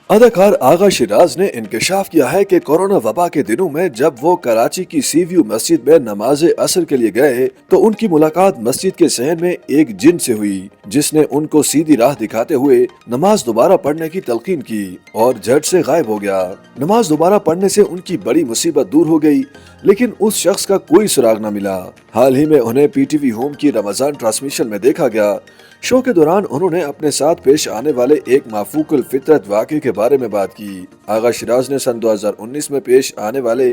अदाकार आगा शिराज ने इंकशाफ किया है कि कोरोना वबा के दिनों में जब वो कराची की सीव्यू मस्जिद में नमाज असर के लिए गए तो उनकी मुलाकात मस्जिद के सहन में एक जिन से हुई, जिसने उनको सीधी राह दिखाते हुए नमाज दोबारा पढ़ने की तलकीन की और झट से गायब हो गया। नमाज दोबारा पढ़ने से उनकी बड़ी मुसीबत दूर हो गई, लेकिन उस शख्स का कोई सुराग न मिला। हाल ही में उन्हें पीटीवी होम की रमजान ट्रांसमिशन में देखा गया। शो के दौरान उन्होंने अपने साथ पेश आने वाले एक माफूकुल फितरत वाक़े के बारे में बात की। आगा शिराज ने सन 2019 में पेश आने वाले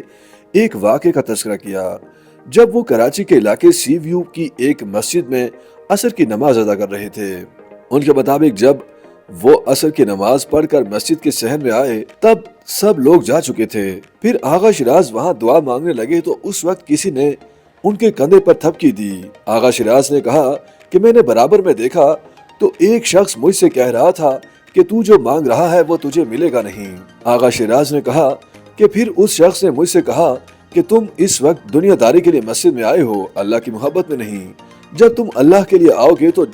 एक वाक़े का तज़किरा किया, जब वो कराची के इलाके सी व्यू की एक मस्जिद में असर की नमाज अदा कर रहे थे। उनके मुताबिक जब वो असर की नमाज पढ़कर मस्जिद के सहन में आए तब सब लोग जा चुके थे। फिर आगा शिराज वहाँ दुआ मांगने लगे तो उस वक्त किसी ने उनके कंधे पर थपकी दी। आगा शिराज ने कहा कि मैंने बराबर में देखा तो एक शख्स मुझसे कह रहा था कि तू जो मांग रहा है वो तुझे मिलेगा नहीं। आगा शिराज ने कहा कि फिर उस शख्स ने मुझसे कहा कि तुम इस वक्त दुनियादारी के लिए मस्जिद में आए हो, अल्लाह की मोहब्बत में नहीं। जब तुम अल्लाह के लिए आओगे तो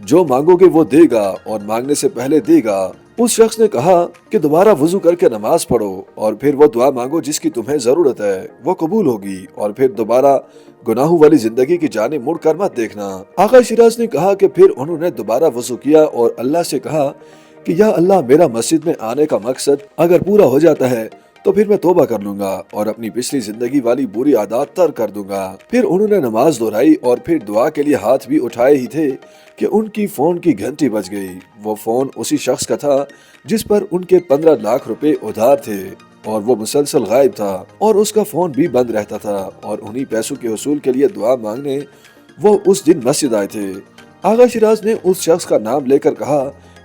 जो मांगोगे वो देगा और मांगने से पहले देगा। उस शख्स ने कहा कि दोबारा वुजू करके नमाज पढ़ो और फिर वो दुआ मांगो जिसकी तुम्हें जरूरत है, वो कबूल होगी, और फिर दोबारा गुनाहों वाली जिंदगी की जानिब मुड़ कर मत देखना। आगा शिराज ने कहा कि फिर उन्होंने दोबारा वुजू किया और अल्लाह से कहा कि या अल्लाह, मेरा मस्जिद में आने का मकसद अगर पूरा हो जाता है तो फिर मैं तौबा कर लूंगा और अपनी पिछली जिंदगी वाली बुरी आदत तर्क कर दूंगा। फिर उन्होंने नमाज दोहराई और फिर दुआ के लिए हाथ भी उठाए ही थे कि उनकी फोन की घंटी बज गई। वो फोन उसी शख्स का था जिस पर उनके 15 लाख रुपए उधार थे और वो मुसलसल गायब था और उसका फोन भी बंद रहता था और उन्हीं पैसों के वसूल के लिए दुआ मांगने वो उस दिन मस्जिद आए थे। आगा शिराज ने उस शख्स का नाम लेकर कहा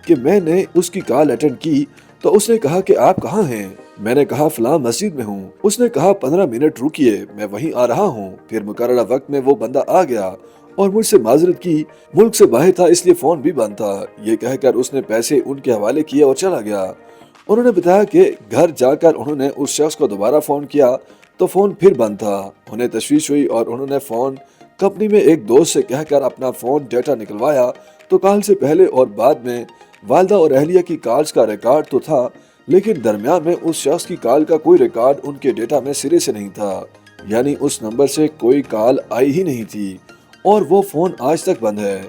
कि मैंने उसकी कॉल अटेंड की तो उसने कहा कि आप कहाँ हैं? मैंने कहा फलां मस्जिद में हूँ। उसने कहा 15 मिनट रुकिए, मैं वहीं आ रहा हूँ। फिर मुकर्ररा वक्त में वो बंदा आ गया और मुझसे माजरत की, मुल्क से बाहर था इसलिए फोन भी बंद था। ये कहकर उसने पैसे उनके हवाले किए और चला गया। उन्होंने बताया कि घर जाकर उन्होंने उस शख्स को दोबारा फोन किया तो फोन फिर बंद था। उन्हें तशवीश हुई और उन्होंने फोन कंपनी में एक दोस्त से कहकर अपना फोन डेटा निकलवाया तो कॉल से पहले और बाद में वालदा और अहलिया की कॉल्स का रिकॉर्ड तो था, लेकिन दरमियान में उस शख्स की कॉल का कोई रिकॉर्ड उनके डेटा में सिरे से नहीं था, यानी उस नंबर से कोई कॉल आई ही नहीं थी और वो फोन आज तक बंद है।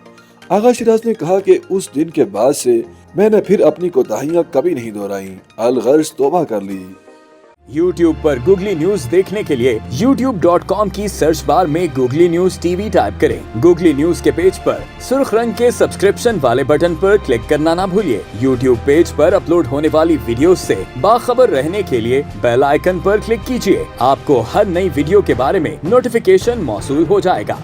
आगा शिराज ने कहा कि उस दिन के बाद से मैंने फिर अपनी कोताहियां कभी नहीं दोहराई, अलगर्ज तौबा कर ली। YouTube पर गूगली न्यूज देखने के लिए youtube.com की सर्च बार में गूगली न्यूज टीवी टाइप करें। गूगली न्यूज के पेज पर सुर्ख रंग के सब्सक्रिप्शन वाले बटन पर क्लिक करना ना भूलिए। YouTube पेज पर अपलोड होने वाली वीडियोस से बाखबर रहने के लिए बेल आइकन पर क्लिक कीजिए। आपको हर नई वीडियो के बारे में नोटिफिकेशन मौसूल हो जाएगा।